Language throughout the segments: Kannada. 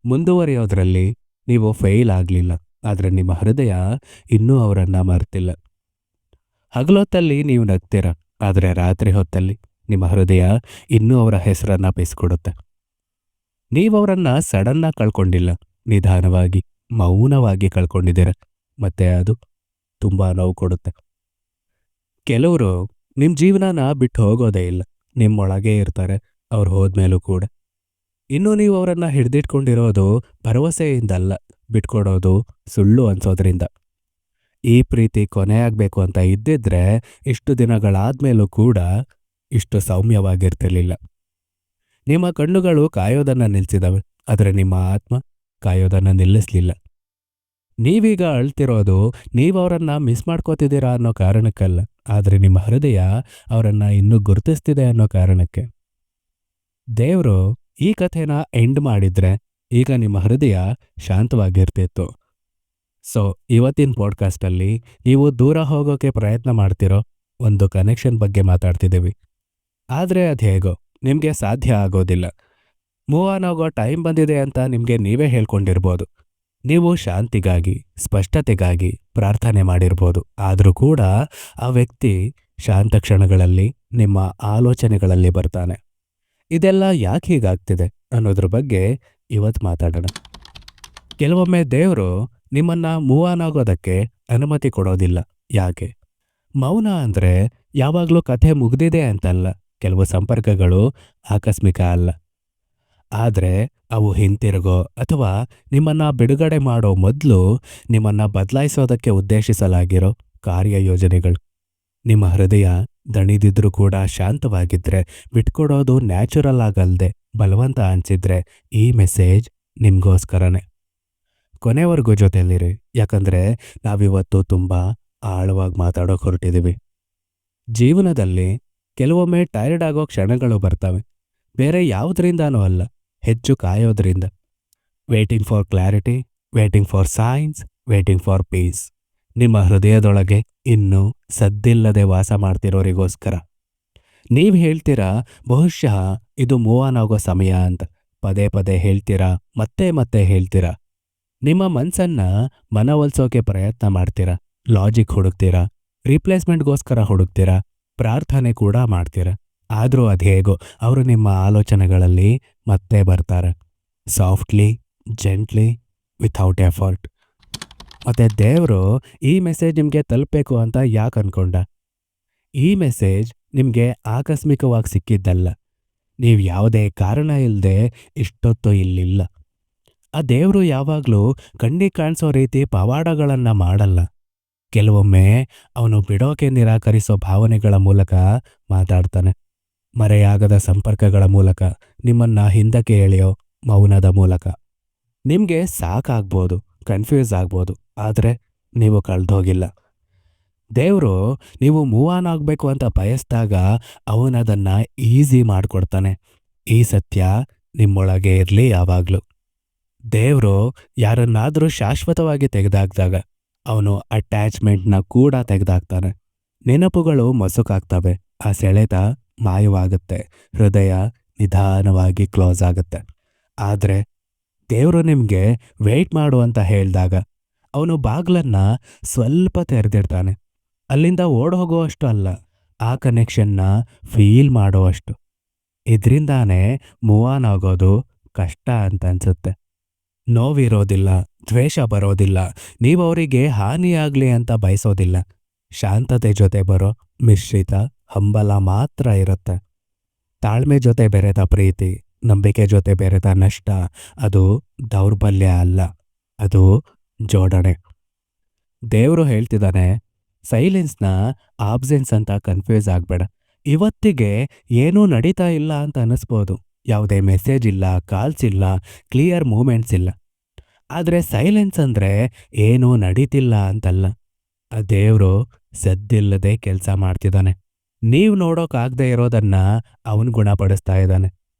ಮುಂದುವರಿಯೋದ್ರಲ್ಲಿ ನೀವು ಫೇಲ್ ಆಗಲಿಲ್ಲ, ಆದರೆ ನಿಮ್ಮ ಹೃದಯ ಇನ್ನೂ ಅವರನ್ನ ಮರ್ತಿಲ್ಲ. ಹಗಲೊತ್ತಲ್ಲಿ ನೀವು ನಗ್ತೀರ, ಆದರೆ ರಾತ್ರಿ ಹೊತ್ತಲ್ಲಿ ನಿಮ್ಮ ಹೃದಯ ಇನ್ನೂ ಅವರ ಹೆಸರನ್ನ ಬೀಸ್ಕೊಡುತ್ತೆ. ನೀವವರನ್ನ ಸಡನ್ನಾಗಿ ಕಳ್ಕೊಂಡಿಲ್ಲ, ನಿಧಾನವಾಗಿ, ಮೌನವಾಗಿ ಕಳ್ಕೊಂಡಿದ್ದೀರ. ಮತ್ತೆ ಅದು ತುಂಬಾ ನೋವು ಕೊಡುತ್ತೆ. ಕೆಲವರು ನಿಮ್ಮ ಜೀವನನ ಬಿಟ್ಟು ಹೋಗೋದೇ ಇಲ್ಲ, ನಿಮ್ಮೊಳಗೇ ಇರ್ತಾರೆ ಅವ್ರು ಹೋದ್ಮೇಲೂ ಕೂಡ. ಇನ್ನು ನೀವು ಅವರನ್ನ ಹಿಡ್ದಿಟ್ಕೊಂಡಿರೋದು ಭರವಸೆಯಿಂದಲ್ಲ, ಬಿಟ್ಕೊಡೋದು ಸುಳ್ಳು ಅನ್ಸೋದ್ರಿಂದ. ಈ ಪ್ರೀತಿ ಕೊನೆಯಾಗಬೇಕು ಅಂತ ಇದ್ದಿದ್ರೆ ಇಷ್ಟು ದಿನಗಳಾದ್ಮೇಲೂ ಕೂಡ ಇಷ್ಟು ಸೌಮ್ಯವಾಗಿರ್ತಿರ್ಲಿಲ್ಲ. ನಿಮ್ಮ ಕಣ್ಣುಗಳು ಕಾಯೋದನ್ನ ನಿಲ್ಸಿದವೆ, ಆದರೆ ನಿಮ್ಮ ಆತ್ಮ ಕಾಯೋದನ್ನ ನಿಲ್ಲಿಸ್ಲಿಲ್ಲ. ನೀವೀಗ ಅಳ್ತಿರೋದು ನೀವವರನ್ನ ಮಿಸ್ ಮಾಡ್ಕೋತಿದ್ದೀರಾ ಅನ್ನೋ ಕಾರಣಕ್ಕಲ್ಲ, ಆದರೆ ನಿಮ್ಮ ಹೃದಯ ಅವರನ್ನ ಇನ್ನೂ ಗುರುತಿಸ್ತಿದೆ ಅನ್ನೋ ಕಾರಣಕ್ಕೆ. ದೇವರು ಈ ಕಥೆನ ಎಂಡ್ ಮಾಡಿದ್ರೆ ಈಗ ನಿಮ್ಮ ಹೃದಯ ಶಾಂತವಾಗಿರ್ತಿತ್ತು. ಸೊ ಇವತ್ತಿನ ಪಾಡ್ಕಾಸ್ಟಲ್ಲಿ ನೀವು ದೂರ ಹೋಗೋಕೆ ಪ್ರಯತ್ನ ಮಾಡ್ತಿರೋ ಒಂದು ಕನೆಕ್ಷನ್ ಬಗ್ಗೆ ಮಾತಾಡ್ತಿದ್ದೀವಿ. ಆದರೆ ಅದು ಹೇಗೋ ನಿಮಗೆ ಸಾಧ್ಯ ಆಗೋದಿಲ್ಲ. ಮೂವ್ ಆನ್ ಆಗೋ ಟೈಮ್ ಬಂದಿದೆ ಅಂತ ನಿಮಗೆ ನೀವೇ ಹೇಳ್ಕೊಂಡಿರ್ಬೋದು. ನೀವು ಶಾಂತಿಗಾಗಿ, ಸ್ಪಷ್ಟತೆಗಾಗಿ ಪ್ರಾರ್ಥನೆ ಮಾಡಿರ್ಬೋದು. ಆದರೂ ಕೂಡ ಆ ವ್ಯಕ್ತಿ ಶಾಂತ ಕ್ಷಣಗಳಲ್ಲಿ ನಿಮ್ಮ ಆಲೋಚನೆಗಳಲ್ಲಿ ಬರ್ತಾನೆ. ಇದೆಲ್ಲ ಯಾಕೆ ಹೀಗಾಗ್ತಿದೆ ಅನ್ನೋದ್ರ ಬಗ್ಗೆ ಇವತ್ತು ಮಾತಾಡೋಣ. ಕೆಲವೊಮ್ಮೆ ದೇವರು ನಿಮ್ಮನ್ನ ಮೂವ್ ಆನ್ ಆಗೋದಕ್ಕೆ ಅನುಮತಿ ಕೊಡೋದಿಲ್ಲ. ಯಾಕೆ? ಮೌನ ಅಂದ್ರೆ ಯಾವಾಗಲೂ ಕಥೆ ಮುಗ್ದಿದೆ ಅಂತಲ್ಲ. ಕೆಲವು ಸಂಪರ್ಕಗಳು ಆಕಸ್ಮಿಕ ಅಲ್ಲ, ಆದರೆ ಅವು ಹಿಂತಿರುಗೋ ಅಥವಾ ನಿಮ್ಮನ್ನ ಬಿಡುಗಡೆ ಮಾಡೋ ಮೊದಲು ನಿಮ್ಮನ್ನ ಬದಲಾಯಿಸೋದಕ್ಕೆ ಉದ್ದೇಶಿಸಲಾಗಿರೋ ಕಾರ್ಯಯೋಜನೆಗಳು. ನಿಮ್ಮ ಹೃದಯ ದಣಿದಿದ್ರೂ ಕೂಡ ಶಾಂತವಾಗಿದ್ರೆ, ಬಿಟ್ಕೊಡೋದು ನ್ಯಾಚುರಲ್ ಆಗಲ್ದೆ ಬಲವಂತ ಅನ್ಸಿದ್ರೆ ಈ ಮೆಸೇಜ್ ನಿಮ್ಗೋಸ್ಕರನೇ. ಕೊನೆವರೆಗೂ ಜೊತೆಯಲ್ಲಿರಿ, ಯಾಕಂದ್ರೆ ನಾವಿವತ್ತು ತುಂಬಾ ಆಳವಾಗಿ ಮಾತಾಡೋಕೆ ಹೊರಟಿದ್ದೀವಿ. ಜೀವನದಲ್ಲಿ ಕೆಲವೊಮ್ಮೆ ಟೈರ್ಡ್ ಆಗೋ ಕ್ಷಣಗಳು ಬರ್ತವೆ. ಬೇರೆ ಯಾವುದರಿಂದಾನೂ ಅಲ್ಲ, ಹೆಚ್ಚು ಕಾಯೋದ್ರಿಂದ. Waiting for clarity, waiting for signs, waiting for peace. ನಿಮ್ಮ ಹೃದಯದೊಳಗೆ ಇನ್ನೂ ಸದ್ದಿಲ್ಲದೆ ವಾಸ ಮಾಡ್ತಿರೋರಿಗೋಸ್ಕರ. ನೀವು ಹೇಳ್ತೀರಾ ಬಹುಶಃ ಇದು ಮೂವ್ ಆನ್ ಆಗೋ ಸಮಯ ಅಂತ. ಪದೇ ಪದೇ ಹೇಳ್ತೀರಾ, ಮತ್ತೆ ಮತ್ತೆ ಹೇಳ್ತೀರಾ. ನಿಮ್ಮ ಮನ್ಸನ್ನ ಮನವೊಲಿಸೋಕೆ ಪ್ರಯತ್ನ ಮಾಡ್ತೀರಾ, ಲಾಜಿಕ್ ಹುಡುಕ್ತೀರಾ, ರಿಪ್ಲೇಸ್ಮೆಂಟ್ಗೋಸ್ಕರ ಹುಡುಕ್ತೀರಾ, ಪ್ರಾರ್ಥನೆ ಕೂಡ ಮಾಡ್ತೀರಾ. ಆದರೂ ಅದೇಗೋ ಅವರು ನಿಮ್ಮ ಆಲೋಚನೆಗಳಲ್ಲಿ ಮತ್ತೆ ಬರ್ತಾರೆ, ಸಾಫ್ಟ್ಲಿ, ಜೆಂಟ್ಲಿ, ವಿಥೌಟ್ ಎಫರ್ಟ್. ಮತ್ತೆ ದೇವರು ಈ ಮೆಸೇಜ್ ನಿಮಗೆ ತಲುಪಬೇಕು ಅಂತ ಯಾಕೆ ಅನ್ಕೊಂಡ? ಈ ಮೆಸೇಜ್ ನಿಮಗೆ ಆಕಸ್ಮಿಕವಾಗಿ ಸಿಕ್ಕಿದ್ದಲ್ಲ. ನೀವು ಯಾವುದೇ ಕಾರಣ ಇಲ್ಲದೆ ಇಷ್ಟೊತ್ತು ಇಲ್ಲಿಲ್ಲ. ಆ ದೇವರು ಯಾವಾಗಲೂ ಕಣ್ಣಿಗೆ ಕಾಣಿಸೋ ರೀತಿ ಪವಾಡಗಳನ್ನ ಮಾಡಲ್ಲ. ಕೆಲವೊಮ್ಮೆ ಅವನು ಬಿಡೋಕೆ ನಿರಾಕರಿಸೋ ಭಾವನೆಗಳ ಮೂಲಕ ಮಾತಾಡ್ತಾನೆ. ಮರೆಯಾಗದ ಸಂಪರ್ಕಗಳ ಮೂಲಕ, ನಿಮ್ಮನ್ನ ಹಿಂದಕ್ಕೆ ಎಳೆಯೋ ಮೌನದ ಮೂಲಕ. ನಿಮಗೆ ಸಾಕಾಗ್ಬೋದು, ಕನ್ಫ್ಯೂಸ್ ಆಗ್ಬೋದು, ಆದರೆ ನೀವು ಕಳೆದೋಗಿಲ್ಲ. ದೇವರು ನೀವು ಮೂವ್ ಆನ್ ಆಗಬೇಕು ಅಂತ ಬಯಸಿದಾಗ ಅವನದನ್ನ ಈಸಿ ಮಾಡಿಕೊಡ್ತಾನೆ. ಈ ಸತ್ಯ ನಿಮ್ಮೊಳಗೆ ಇರಲಿ ಯಾವಾಗಲೂ. ದೇವರು ಯಾರನ್ನಾದರೂ ಶಾಶ್ವತವಾಗಿ ತೆಗೆದಾಕ್ದಾಗ ಅವನು ಅಟ್ಯಾಚ್ಮೆಂಟ್ನ ಕೂಡ ತೆಗೆದಾಕ್ತಾನೆ. ನೆನಪುಗಳು ಮಸುಕಾಗ್ತವೆ, ಆ ಸೆಳೆತ ಮಾಯವಾಗುತ್ತೆ, ಹೃದಯ ನಿಧಾನವಾಗಿ ಕ್ಲೋಸ್ ಆಗುತ್ತೆ. ಆದರೆ ದೇವರು ನಿಮಗೆ ವೆಯ್ಟ್ ಮಾಡು ಅಂತ ಹೇಳಿದಾಗ ಅವನು ಬಾಗ್ಲನ್ನ ಸ್ವಲ್ಪ ತೆರೆದಿಡ್ತಾನೆ. ಅಲ್ಲಿಂದ ಓಡ್ ಹೋಗುವಷ್ಟು ಅಲ್ಲ, ಆ ಕನೆಕ್ಷನ್ನ ಫೀಲ್ ಮಾಡೋವಷ್ಟು. ಇದರಿಂದಾನೇ ಮೂವ್ ಆನ್ ಆಗೋದು ಕಷ್ಟ ಅಂತ ಅನ್ಸುತ್ತೆ. ನೋವಿರೋದಿಲ್ಲ, ದ್ವೇಷ ಬರೋದಿಲ್ಲ, ನೀವವರಿಗೆ ಹಾನಿಯಾಗ್ಲಿ ಅಂತ ಬಯಸೋದಿಲ್ಲ. ಶಾಂತತೆ ಜೊತೆ ಬರೋ ಮಿಶ್ರಿತ ಹಂಬಲ ಮಾತ್ರ ಇರುತ್ತೆ. ತಾಳ್ಮೆ ಜೊತೆ ಬೆರೆತ ಪ್ರೀತಿ, ನಂಬಿಕೆ ಜೊತೆ ಬೆರೆತ ನಷ್ಟ, ಅದು ದೌರ್ಬಲ್ಯ ಅಲ್ಲ, ಅದು ಜೋಡಣೆ. ದೇವರು ಹೇಳ್ತಿದ್ದಾನೆ, ಸೈಲೆನ್ಸ್ನ ಆಬ್ಸೆನ್ಸ್ ಅಂತ ಕನ್ಫ್ಯೂಸ್ ಆಗ್ಬೇಡ. ಇವತ್ತಿಗೆ ಏನೂ ನಡೀತಾ ಇಲ್ಲ ಅಂತ ಅನ್ನಿಸ್ಬೋದು. ಯಾವುದೇ ಮೆಸೇಜ್ ಇಲ್ಲ, ಕಾಲ್ಸ್ ಇಲ್ಲ, ಕ್ಲಿಯರ್ ಮೂಮೆಂಟ್ಸ್ ಇಲ್ಲ. ಆದರೆ ಸೈಲೆನ್ಸ್ ಅಂದರೆ ಏನೂ ನಡೀತಿಲ್ಲ ಅಂತಲ್ಲ. ಆ ದೇವರು ಸದ್ದಿಲ್ಲದೆ ಕೆಲಸ ಮಾಡ್ತಿದ್ದಾನೆ. ನೀವು ನೋಡೋಕ್ಕಾಗದೆ ಇರೋದನ್ನ ಅವನು ಗುಣಪಡಿಸ್ತಾ ಇದ್ದಾನೆ.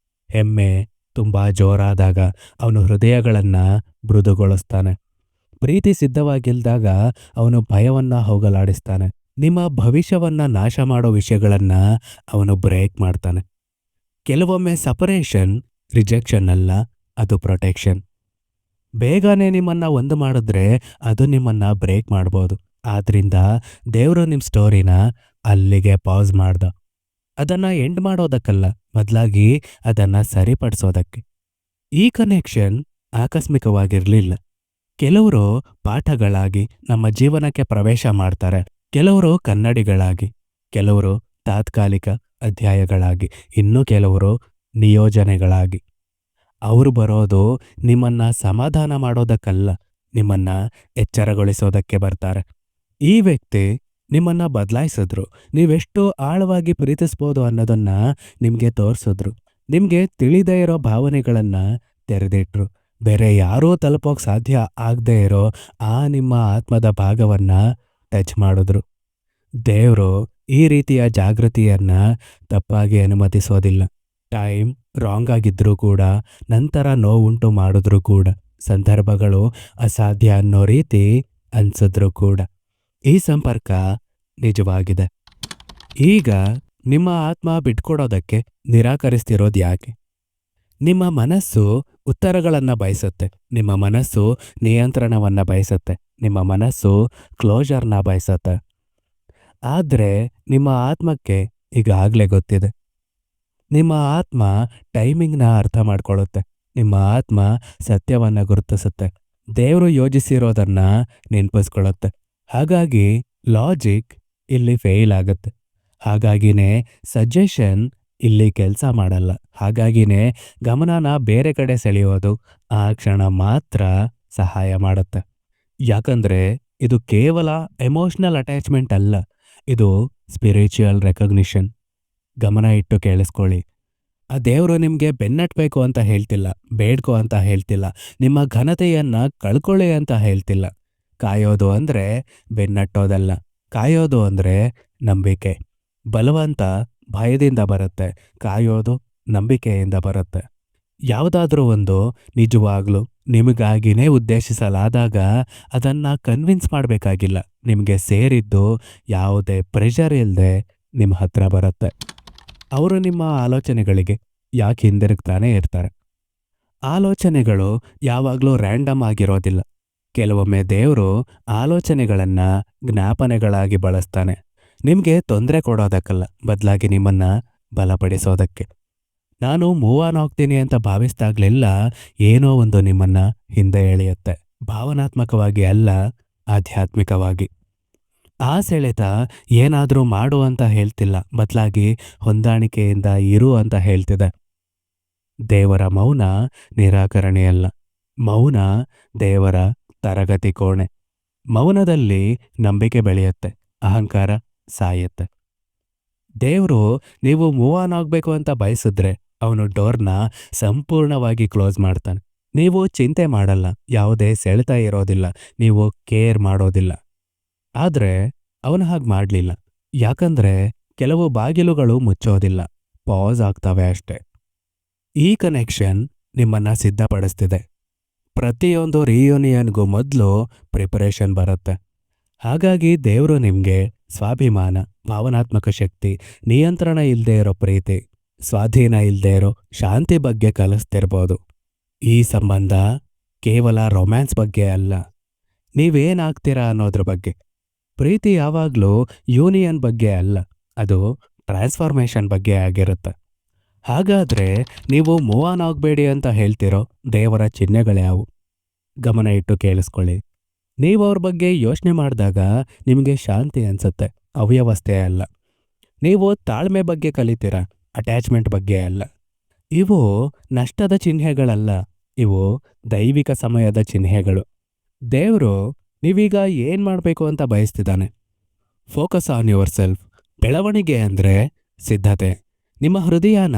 ಹೆಮ್ಮೆ ತುಂಬ ಜೋರಾದಾಗ ಅವನು ಹೃದಯಗಳನ್ನ ಮೃದುಗೊಳಿಸ್ತಾನೆ. ಪ್ರೀತಿ ಸಿದ್ಧವಾಗಿಲ್ದಾಗ ಅವನು ಭಯವನ್ನ ಹೋಗಲಾಡಿಸ್ತಾನೆ. ನಿಮ್ಮ ಭವಿಷ್ಯವನ್ನ ನಾಶ ಮಾಡೋ ವಿಷಯಗಳನ್ನ ಅವನು ಬ್ರೇಕ್ ಮಾಡ್ತಾನೆ. ಕೆಲವೊಮ್ಮೆ ಸಪರೇಷನ್ ರಿಜೆಕ್ಷನ್ ಅಲ್ಲ, ಅದು ಪ್ರೊಟೆಕ್ಷನ್. ಬೇಗನೆ ನಿಮ್ಮನ್ನ ಒಂದು ಮಾಡಿದ್ರೆ ಅದು ನಿಮ್ಮನ್ನ ಬ್ರೇಕ್ ಮಾಡ್ಬೋದು. ಆದ್ರಿಂದ ದೇವರು ನಿಮ್ಮ ಸ್ಟೋರಿನ ಅಲ್ಲಿಗೆ ಪಾಸ್ ಮಾಡ್ದ. ಅದನ್ನ ಎಂಡ್ ಮಾಡೋದಕ್ಕಲ್ಲ, ಬದಲಾಗಿ ಅದನ್ನ ಸರಿಪಡಿಸೋದಕ್ಕೆ. ಈ ಕನೆಕ್ಷನ್ ಆಕಸ್ಮಿಕವಾಗಿರ್ಲಿಲ್ಲ. ಕೆಲವರು ಪಾಠಗಳಾಗಿ ನಮ್ಮ ಜೀವನಕ್ಕೆ ಪ್ರವೇಶ ಮಾಡ್ತಾರೆ, ಕೆಲವರು ಕನ್ನಡಿಗಳಾಗಿ, ಕೆಲವರು ತಾತ್ಕಾಲಿಕ ಅಧ್ಯಾಯಗಳಾಗಿ, ಇನ್ನು ಕೆಲವರು ನಿಯೋಜನೆಗಳಾಗಿ. ಅವರು ಬರೋದು ನಿಮ್ಮನ್ನ ಸಮಾಧಾನ ಮಾಡೋದಕ್ಕಲ್ಲ, ನಿಮ್ಮನ್ನ ಎಚ್ಚರಗೊಳಿಸೋದಕ್ಕೆ ಬರ್ತಾರೆ. ಈ ವ್ಯಕ್ತಿ ನಿಮ್ಮನ್ನ ಬದಲಾಯಿಸಿದ್ರು, ನೀವೆಷ್ಟು ಆಳವಾಗಿ ಪ್ರೀತಿಸ್ಬೋದು ಅನ್ನೋದನ್ನ ನಿಮ್ಗೆ ತೋರಿಸಿದ್ರು, ನಿಮ್ಗೆ ತಿಳಿದೇ ಇರೋ ಭಾವನೆಗಳನ್ನ ತೆರೆದಿಟ್ರು, ಬೇರೆ ಯಾರೂ ತಲುಪೋಕ್ ಸಾಧ್ಯ ಆಗದೆ ಇರೋ ಆ ನಿಮ್ಮ ಆತ್ಮದ ಭಾಗವನ್ನ ಟಚ್ ಮಾಡಿದ್ರು. ದೇವರು ಈ ರೀತಿಯ ಜಾಗೃತಿಯನ್ನ ತಪ್ಪಾಗಿ ಅನುಮತಿಸೋದಿಲ್ಲ. ಟೈಮ್ ರಾಂಗ್ ಆಗಿದ್ರೂ ಕೂಡ, ನಂತರ ನೋವುಂಟು ಮಾಡಿದ್ರೂ ಕೂಡ, ಸಂದರ್ಭಗಳು ಅಸಾಧ್ಯ ಅನ್ನೋ ರೀತಿ ಅನ್ಸಿದ್ರು ಕೂಡ, ಈ ಸಂಪರ್ಕ ನಿಜವಾಗಿದೆ. ಈಗ ನಿಮ್ಮ ಆತ್ಮ ಬಿಟ್ಕೊಡೋದಕ್ಕೆ ನಿರಾಕರಿಸ್ತಿರೋದು ಯಾಕೆ? ನಿಮ್ಮ ಮನಸ್ಸು ಉತ್ತರಗಳನ್ನ ಬಯಸುತ್ತೆ, ನಿಮ್ಮ ಮನಸ್ಸು ನಿಯಂತ್ರಣವನ್ನ ಬಯಸುತ್ತೆ, ನಿಮ್ಮ ಮನಸ್ಸು ಕ್ಲೋಜರ್ನ ಬಯಸುತ್ತೆ. ಆದ್ರೆ ನಿಮ್ಮ ಆತ್ಮಕ್ಕೆ ಈಗಾಗಲೇ ಗೊತ್ತಿದೆ. ನಿಮ್ಮ ಆತ್ಮ ಟೈಮಿಂಗ್ನ ಅರ್ಥ ಮಾಡ್ಕೊಳ್ಳುತ್ತೆ, ನಿಮ್ಮ ಆತ್ಮ ಸತ್ಯವನ್ನ ಗುರುತಿಸುತ್ತೆ, ದೇವರು ಯೋಜಿಸಿರೋದನ್ನ ನೆನ್ಪಿಸ್ಕೊಳ್ಳುತ್ತೆ. ಹಾಗಾಗಿ ಲಾಜಿಕ್ ಇಲ್ಲಿ ಫೇಲ್ ಆಗುತ್ತೆ. ಹಾಗಾಗಿನೇ ಸಜೆಷನ್ ಇಲ್ಲಿ ಕೆಲಸ ಮಾಡಲ್ಲ. ಹಾಗಾಗಿನೇ ಗಮನನ ಬೇರೆ ಕಡೆ ಸೆಳೆಯೋದು ಆ ಕ್ಷಣ ಮಾತ್ರ ಸಹಾಯ ಮಾಡುತ್ತೆ. ಯಾಕಂದ್ರೆ ಇದು ಕೇವಲ ಎಮೋಷನಲ್ ಅಟ್ಯಾಚ್ಮೆಂಟ್ ಅಲ್ಲ, ಇದು ಸ್ಪಿರಿಚುವಲ್ ರೆಕಗ್ನಿಷನ್. ಗಮನ ಇಟ್ಟು ಕೇಳಿಸ್ಕೊಳ್ಳಿ. ಆ ದೇವರು ನಿಮಗೆ ಬೆನ್ನಟ್ಬೇಕು ಅಂತ ಹೇಳ್ತಿಲ್ಲ, ಬೇಡ್ಕೋ ಅಂತ ಹೇಳ್ತಿಲ್ಲ, ನಿಮ್ಮ ಘನತೆಯನ್ನ ಕಳ್ಕೊಳ್ಳಿ ಅಂತ ಹೇಳ್ತಿಲ್ಲ. ಕಾಯೋದು ಅಂದ್ರೆ ಬೆನ್ನಟ್ಟೋದಲ್ಲ, ಕಾಯೋದು ಅಂದ್ರೆ ನಂಬಿಕೆ. ಬಲವಂತ ಭಯದಿಂದ ಬರುತ್ತೆ, ಕಾಯೋದು ನಂಬಿಕೆಯಿಂದ ಬರುತ್ತೆ. ಯಾವುದಾದ್ರೂ ಒಂದು ನಿಜವಾಗ್ಲೂ ನಿಮಗಾಗಿನೇ ಉದ್ದೇಶಿಸಲಾದಾಗ ಅದನ್ನ ಕನ್ವಿನ್ಸ್ ಮಾಡಬೇಕಾಗಿಲ್ಲ, ನಿಮಗೆ ಸೇರಿದ್ದು ಯಾವುದೇ ಪ್ರೆಷರ್ ಇಲ್ಲದೆ ನಿಮ್ಮ ಹತ್ರ ಬರುತ್ತೆ. ಅವರು ನಿಮ್ಮ ಆಲೋಚನೆಗಳಿಗೆ ಯಾಕೆ ಹಿಂದಿರುಗ್ತಾನೆ ಇರ್ತಾರೆ. ಆಲೋಚನೆಗಳು ಯಾವಾಗಲೂ ರ್ಯಾಂಡಮ್ ಆಗಿರೋದಿಲ್ಲ. ಕೆಲವೊಮ್ಮೆ ದೇವರು ಆಲೋಚನೆಗಳನ್ನ ಜ್ಞಾಪನೆಗಳಾಗಿ ಬಳಸ್ತಾನೆ, ನಿಮಗೆ ತೊಂದರೆ ಕೊಡೋದಕ್ಕಲ್ಲ, ಬದಲಾಗಿ ನಿಮ್ಮನ್ನ ಬಲಪಡಿಸೋದಕ್ಕೆ. ನಾನು ಮೂವ್ ಆನ್ ಹೋಗ್ತೀನಿ ಅಂತ ಭಾವಿಸ್ದಾಗ್ಲೆಲ್ಲ ಏನೋ ಒಂದು ನಿಮ್ಮನ್ನ ಹಿಂದೆ ಎಳೆಯುತ್ತೆ, ಭಾವನಾತ್ಮಕವಾಗಿ ಅಲ್ಲ, ಆಧ್ಯಾತ್ಮಿಕವಾಗಿ. ಆ ಸೆಳೆತ ಏನಾದರೂ ಮಾಡು ಅಂತ ಹೇಳ್ತಿಲ್ಲ, ಬದಲಾಗಿ ಹೊಂದಾಣಿಕೆಯಿಂದ ಇರು ಅಂತ ಹೇಳ್ತಿದೆ. ದೇವರ ಮೌನ ನಿರಾಕರಣೆಯಲ್ಲ, ಮೌನ ದೇವರ ತರಗತಿ ಕೋಣೆ. ಮೌನದಲ್ಲಿ ನಂಬಿಕೆ ಬೆಳೆಯುತ್ತೆ, ಅಹಂಕಾರ ಸಾಯುತ್ತೆ. ದೇವರು ನೀವು ಮೂವ್ ಆನ್ ಆಗಬೇಕು ಅಂತ ಬಯಸಿದ್ರೆ ಅವನು ಡೋರ್ನ ಸಂಪೂರ್ಣವಾಗಿ ಕ್ಲೋಸ್ ಮಾಡ್ತಾನೆ. ನೀವು ಚಿಂತೆ ಮಾಡಲ್ಲ, ಯಾವುದೇ ಸೆಳೆತ ಇರೋದಿಲ್ಲ, ನೀವು ಕೇರ್ ಮಾಡೋದಿಲ್ಲ. ಆದ್ರೆ ಅವನು ಹಾಗೆ ಮಾಡಲಿಲ್ಲ, ಯಾಕಂದ್ರೆ ಕೆಲವು ಬಾಗಿಲುಗಳು ಮುಚ್ಚೋದಿಲ್ಲ, ಪಾಸ್ ಆಗ್ತವೆ ಅಷ್ಟೆ. ಈ ಕನೆಕ್ಷನ್ ನಿಮ್ಮನ್ನ ಸಿದ್ಧಪಡಿಸ್ತಿದೆ. ಪ್ರತಿಯೊಂದು ರಿಯೂನಿಯನ್ಗೂ ಮೊದಲು ಪ್ರಿಪರೇಷನ್ ಬರುತ್ತೆ. ಹಾಗಾಗಿ ದೇವರು ನಿಮಗೆ ಸ್ವಾಭಿಮಾನ, ಭಾವನಾತ್ಮಕ ಶಕ್ತಿ, ನಿಯಂತ್ರಣ ಇಲ್ಲದೆ ಇರೋ ಪ್ರೀತಿ, ಸ್ವಾಧೀನ ಇಲ್ಲದೆ ಇರೋ ಶಾಂತಿ ಬಗ್ಗೆ ಕಲಿಸ್ತಿರ್ಬೋದು. ಈ ಸಂಬಂಧ ಕೇವಲ ರೊಮ್ಯಾನ್ಸ್ ಬಗ್ಗೆ ಅಲ್ಲ, ನೀವೇನಾಗ್ತೀರಾ ಅನ್ನೋದ್ರ ಬಗ್ಗೆ. ಪ್ರೀತಿ ಯಾವಾಗಲೂ ಯೂನಿಯನ್ ಬಗ್ಗೆ ಅಲ್ಲ, ಅದು ಟ್ರಾನ್ಸ್ಫಾರ್ಮೇಷನ್ ಬಗ್ಗೆ ಆಗಿರುತ್ತೆ. ಹಾಗಾದ್ರೆ ನೀವು ಮೂವ್ ಆನ್ ಆಗಬೇಡಿ ಅಂತ ಹೇಳ್ತಿರೋ ದೇವರ ಚಿಹ್ನೆಗಳ್ಯಾವು? ಗಮನ ಇಟ್ಟು ಕೇಳಿಸ್ಕೊಳ್ಳಿ. ನೀವು ಅವ್ರ ಬಗ್ಗೆ ಯೋಚನೆ ಮಾಡಿದಾಗ ನಿಮಗೆ ಶಾಂತಿ ಅನ್ಸುತ್ತೆ, ಅವ್ಯವಸ್ಥೆ ಅಲ್ಲ. ನೀವು ತಾಳ್ಮೆ ಬಗ್ಗೆ ಕಲಿತೀರ, ಅಟ್ಯಾಚ್ಮೆಂಟ್ ಬಗ್ಗೆ ಅಲ್ಲ. ಇವು ನಷ್ಟದ ಚಿಹ್ನೆಗಳಲ್ಲ, ಇವು ದೈವಿಕ ಸಮಯದ ಚಿಹ್ನೆಗಳು. ದೇವರು ನೀವೀಗ ಏನ್ ಮಾಡಬೇಕು ಅಂತ ಬಯಸ್ತಿದ್ದಾನೆ. Focus on yourself. ಬೆಳವಣಿಗೆ ಅಂದ್ರೆ ಸಿದ್ಧತೆ. ನಿಮ್ಮ ಹೃದಯನ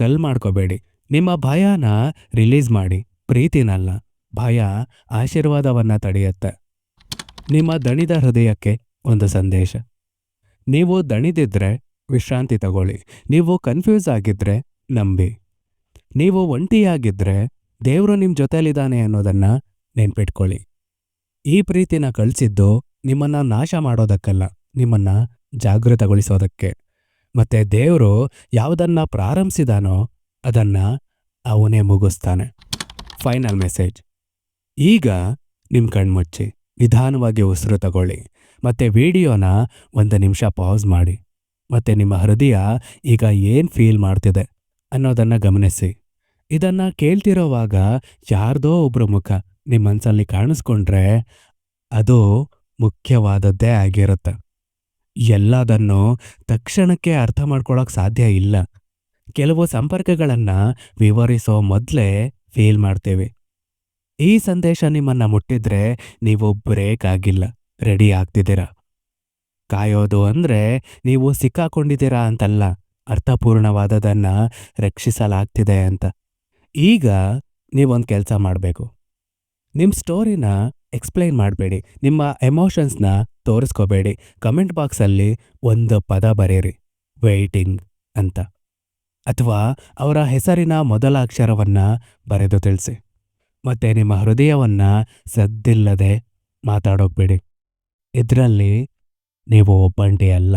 ಕಲ್ ಮಾಡ್ಕೋಬೇಡಿ, ನಿಮ್ಮ ಭಯನ ರಿಲೀಸ್ ಮಾಡಿ. ಪ್ರೀತಿನಲ್ಲ, ಭಯ ಆಶೀರ್ವಾದವನ್ನ ತಡೆಯುತ್ತೆ. ನಿಮ್ಮ ದಣಿದ ಹೃದಯಕ್ಕೆ ಒಂದು ಸಂದೇಶ: ನೀವು ದಣಿದಿದ್ರೆ ವಿಶ್ರಾಂತಿ ತಗೊಳ್ಳಿ, ನೀವು ಕನ್ಫ್ಯೂಸ್ ಆಗಿದ್ರೆ ನಂಬಿ, ನೀವು ಒಂಟಿಯಾಗಿದ್ರೆ ದೇವರು ನಿಮ್ಮ ಜೊತೆಲಿದ್ದಾನೆ ಅನ್ನೋದನ್ನ ನೆನ್ಪಿಟ್ಕೊಳ್ಳಿ. ಈ ಪ್ರೀತಿನ ಕಳಿಸಿದ್ದು ನಿಮ್ಮನ್ನ ನಾಶ ಮಾಡೋದಕ್ಕಲ್ಲ, ನಿಮ್ಮನ್ನ ಜಾಗೃತಗೊಳಿಸೋದಕ್ಕೆ. ಮತ್ತೆ ದೇವರು ಯಾವುದನ್ನ ಪ್ರಾರಂಭಿಸಿದಾನೋ ಅದನ್ನ ಅವನೇ ಮುಗಿಸ್ತಾನೆ. ಫೈನಲ್ ಮೆಸೇಜ್: ಈಗ ನಿಮ್ಮ ಕಣ್ಮುಚ್ಚಿ ನಿಧಾನವಾಗಿ ಉಸಿರು ತಗೊಳ್ಳಿ ಮತ್ತೆ ವಿಡಿಯೋನ 1 ನಿಮಿಷ ಪಾಸ್ ಮಾಡಿ ಮತ್ತೆ ನಿಮ್ಮ ಹೃದಯ ಈಗ ಏನ್ ಫೀಲ್ ಮಾಡ್ತಿದೆ ಅನ್ನೋದನ್ನ ಗಮನಿಸಿ. ಇದನ್ನ ಕೇಳ್ತಿರೋವಾಗ ಯಾರ್ದೋ ಒಬ್ರು ಮುಖ ನಿಮ್ಮ ಮನ್ಸಲ್ಲಿ ಕಾಣಿಸ್ಕೊಂಡ್ರೆ ಅದು ಮುಖ್ಯವಾದದ್ದೇ ಆಗಿರುತ್ತೆ. ಎಲ್ಲದನ್ನು ತಕ್ಷಣಕ್ಕೆ ಅರ್ಥ ಮಾಡ್ಕೊಳಕ್ ಸಾಧ್ಯ ಇಲ್ಲ. ಕೆಲವು ಸಂಪರ್ಕಗಳನ್ನ ವಿವರಿಸೋ ಮೊದ್ಲೇ ಫೀಲ್ ಮಾಡ್ತೇವೆ. ಈ ಸಂದೇಶ ನಿಮ್ಮನ್ನ ಮುಟ್ಟಿದ್ರೆ ನೀವು ಬ್ರೇಕ್ ಆಗಿಲ್ಲ, ರೆಡಿ ಆಗ್ತಿದ್ದೀರಾ. ಕಾಯೋದು ಅಂದ್ರೆ ನೀವು ಸಿಕ್ಕಾಕೊಂಡಿದ್ದೀರಾ ಅಂತಲ್ಲ, ಅರ್ಥಪೂರ್ಣವಾದದನ್ನ ರಕ್ಷಿಸಲಾಗ್ತಿದೆ ಅಂತ. ಈಗ ನೀವೊಂದು ಕೆಲಸ ಮಾಡಬೇಕು. ನಿಮ್ಮ ಸ್ಟೋರಿನ ಎಕ್ಸ್ಪ್ಲೈನ್ ಮಾಡಬೇಡಿ, ನಿಮ್ಮ ಎಮೋಷನ್ಸ್ನ ತೋರಿಸ್ಕೋಬೇಡಿ. ಕಮೆಂಟ್ ಬಾಕ್ಸಲ್ಲಿ ಒಂದು ಪದ ಬರೀರಿ, ವೇಯ್ಟಿಂಗ್ ಅಂತ. ಅಥವಾ ಅವರ ಹೆಸರಿನ ಮೊದಲ ಅಕ್ಷರವನ್ನ ಬರೆದು ತಿಳಿಸಿ. ಮತ್ತೆ ನಿಮ್ಮ ಹೃದಯವನ್ನ ಸದ್ದಿಲ್ಲದೆ ಮಾತಾಡೋಗ್ಬೇಡಿ. ಇದರಲ್ಲಿ ನೀವು ಒಬ್ಬಂಟಿ ಅಲ್ಲ.